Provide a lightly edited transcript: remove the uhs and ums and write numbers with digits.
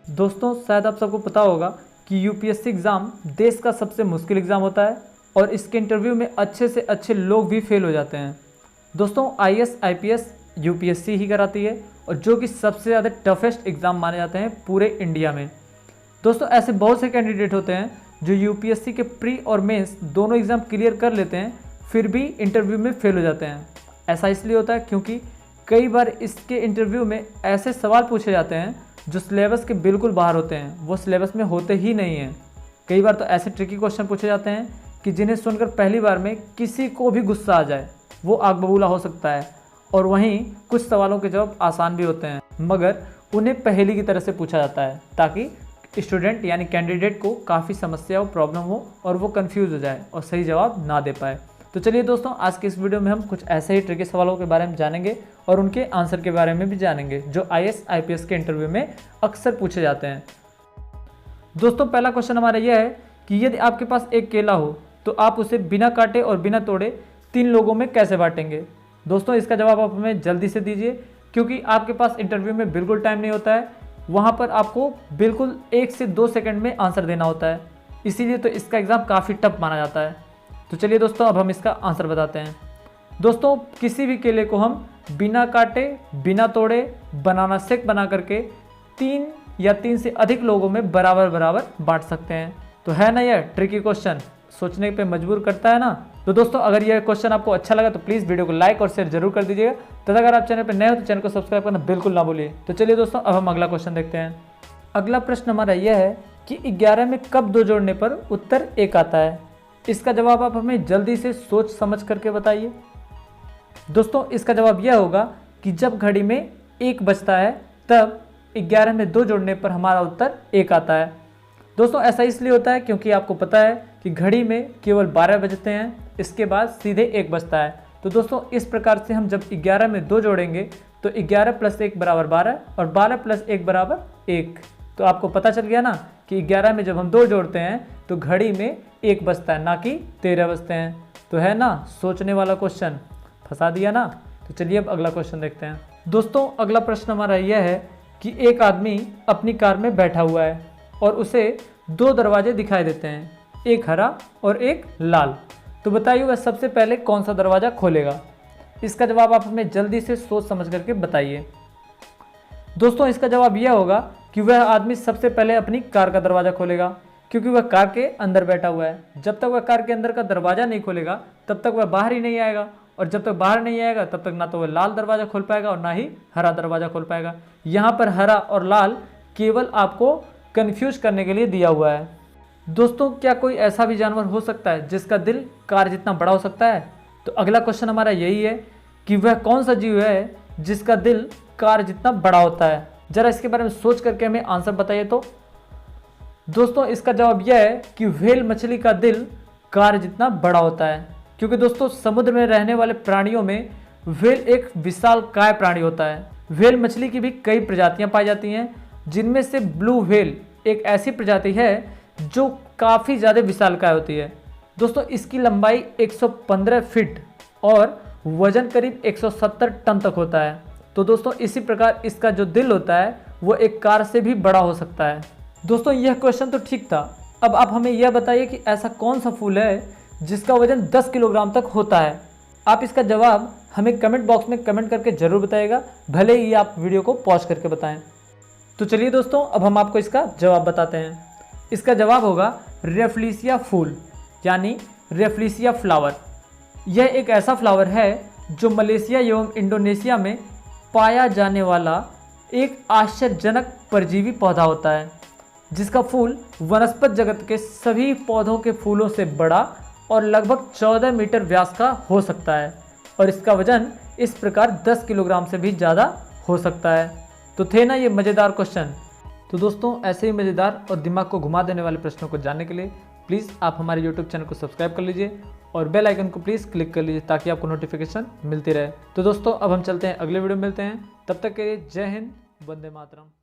दोस्तों शायद आप सबको पता होगा कि यूपीएससी एग्ज़ाम देश का सबसे मुश्किल एग्ज़ाम होता है और इसके इंटरव्यू में अच्छे से अच्छे लोग भी फेल हो जाते हैं। दोस्तों आईएएस आईपीएस यूपीएससी ही कराती है और जो कि सबसे ज़्यादा टफेस्ट एग्ज़ाम माने जाते हैं पूरे इंडिया में। दोस्तों ऐसे बहुत से कैंडिडेट होते हैं जो यूपीएससी के प्री और मेंस दोनों एग्ज़ाम क्लियर कर लेते हैं, फिर भी इंटरव्यू में फेल हो जाते हैं। ऐसा इसलिए होता है क्योंकि कई बार इसके इंटरव्यू में ऐसे सवाल पूछे जाते हैं जो सिलेबस के बिल्कुल बाहर होते हैं, वो सिलेबस में होते ही नहीं हैं। कई बार तो ऐसे ट्रिकी क्वेश्चन पूछे जाते हैं कि जिन्हें सुनकर पहली बार में किसी को भी गुस्सा आ जाए, वो आग बबूला हो सकता है। और वहीं कुछ सवालों के जवाब आसान भी होते हैं, मगर उन्हें पहेली की तरह से पूछा जाता है ताकि स्टूडेंट यानी कैंडिडेट को काफ़ी समस्या और प्रॉब्लम हो और वो कंफ्यूज हो जाए और सही जवाब ना दे पाए। तो चलिए दोस्तों, आज के इस वीडियो में हम कुछ ऐसे ही ट्रिकी सवालों के बारे में जानेंगे और उनके आंसर के बारे में भी जानेंगे जो आईएएस आईपीएस के इंटरव्यू में अक्सर पूछे जाते हैं। दोस्तों पहला क्वेश्चन हमारा यह है कि यदि आपके पास एक केला हो तो आप उसे बिना काटे और बिना तोड़े 3 लोगों में कैसे बांटेंगे। दोस्तों इसका जवाब आप हमें जल्दी से दीजिए क्योंकि आपके पास इंटरव्यू में बिल्कुल टाइम नहीं होता है। वहाँ पर आपको बिल्कुल 1 से 2 सेकंड में आंसर देना होता है, इसीलिए तो इसका एग्ज़ाम काफ़ी टफ माना जाता है। तो चलिए दोस्तों अब हम इसका आंसर बताते हैं। दोस्तों किसी भी केले को हम बिना काटे बिना तोड़े बनाना शेक बना करके 3 या 3 से अधिक लोगों में बराबर बराबर बांट सकते हैं। तो है ना यह ट्रिकी क्वेश्चन, सोचने पे मजबूर करता है ना। तो दोस्तों अगर यह क्वेश्चन आपको अच्छा लगा तो प्लीज़ वीडियो को लाइक और शेयर जरूर कर दीजिएगा तथा अगर आप चैनल पर नए हो तो चैनल को सब्सक्राइब करना बिल्कुल ना भूलिए। तो चलिए दोस्तों अब हम अगला क्वेश्चन देखते हैं। अगला प्रश्न हमारा यह है कि 11 में कब 2 जोड़ने पर उत्तर 1 आता है। इसका जवाब आप हमें जल्दी से सोच समझ करके बताइए। दोस्तों इसका जवाब यह होगा कि जब घड़ी में 1 बजता है तब 11 में 2 जोड़ने पर हमारा उत्तर 1 आता है। दोस्तों ऐसा इसलिए होता है क्योंकि आपको पता है कि घड़ी में केवल 12 बजते हैं, इसके बाद सीधे 1 बजता है। तो दोस्तों इस प्रकार से हम जब 11 में 2 जोड़ेंगे तो 11 + 1 बराबर 12 और 12 + 1 बराबर 1। तो आपको पता चल गया ना कि 11 में जब हम 2 जोड़ते हैं तो घड़ी में 1 बजता है, ना कि 13 बजते हैं। तो है ना सोचने वाला क्वेश्चन, फंसा दिया ना। तो चलिए अब अगला क्वेश्चन देखते हैं। दोस्तों अगला प्रश्न हमारा यह है कि एक आदमी अपनी कार में बैठा हुआ है और उसे 2 दरवाजे दिखाई देते हैं, एक हरा और एक लाल। तो बताइए वह सबसे पहले कौन सा दरवाज़ा खोलेगा। इसका जवाब आप हमें जल्दी से सोच समझ करके बताइए। दोस्तों इसका जवाब यह होगा कि वह आदमी सबसे पहले अपनी कार का दरवाज़ा खोलेगा क्योंकि वह कार के अंदर बैठा हुआ है। जब तक वह कार के अंदर का दरवाज़ा नहीं खोलेगा तब तक वह बाहर ही नहीं आएगा, और जब तक बाहर नहीं आएगा तब तक ना तो वह लाल दरवाज़ा खोल पाएगा और ना ही हरा दरवाज़ा खोल पाएगा। यहाँ पर हरा और लाल केवल आपको कन्फ्यूज करने के लिए दिया हुआ है। दोस्तों क्या कोई ऐसा भी जानवर हो सकता है जिसका दिल कार जितना बड़ा हो सकता है। तो अगला क्वेश्चन हमारा यही है कि वह कौन सा जीव है जिसका दिल कार जितना बड़ा होता है। जरा इसके बारे में सोच करके हमें आंसर बताइए। तो दोस्तों इसका जवाब यह है कि व्हेल मछली का दिल कार जितना बड़ा होता है, क्योंकि दोस्तों समुद्र में रहने वाले प्राणियों में व्हेल एक विशालकाय प्राणी होता है। व्हेल मछली की भी कई प्रजातियां पाई जाती हैं, जिनमें से ब्लू व्हेल एक ऐसी प्रजाति है जो काफ़ी ज़्यादा विशालकाय होती है। दोस्तों इसकी लंबाई 115 फीट और वजन करीब 170 टन तक होता है। तो दोस्तों इसी प्रकार इसका जो दिल होता है वो एक कार से भी बड़ा हो सकता है। दोस्तों यह क्वेश्चन तो ठीक था, अब आप हमें यह बताइए कि ऐसा कौन सा फूल है जिसका वजन 10 किलोग्राम तक होता है। आप इसका जवाब हमें कमेंट बॉक्स में कमेंट करके ज़रूर बताइएगा, भले ही आप वीडियो को पॉज करके बताएं। तो चलिए दोस्तों अब हम आपको इसका जवाब बताते हैं। इसका जवाब होगा रेफ्लिसिया फूल यानी रेफ्लिसिया फ्लावर। यह एक ऐसा फ्लावर है जो मलेशिया एवं इंडोनेशिया में पाया जाने वाला एक आश्चर्यजनक परजीवी पौधा होता है, जिसका फूल वनस्पत जगत के सभी पौधों के फूलों से बड़ा और लगभग 14 मीटर व्यास का हो सकता है, और इसका वजन इस प्रकार 10 किलोग्राम से भी ज़्यादा हो सकता है। तो थे ना ये मज़ेदार क्वेश्चन। तो दोस्तों ऐसे ही मज़ेदार और दिमाग को घुमा देने वाले प्रश्नों को जानने के लिए प्लीज़ आप हमारे YouTube चैनल को सब्सक्राइब कर लीजिए और बेल आइकन को प्लीज़ क्लिक कर लीजिए ताकि आपको नोटिफिकेशन मिलती रहे। तो दोस्तों अब हम चलते हैं, अगले वीडियो में मिलते हैं, तब तक के लिए जय हिंद, वंदे मातरम।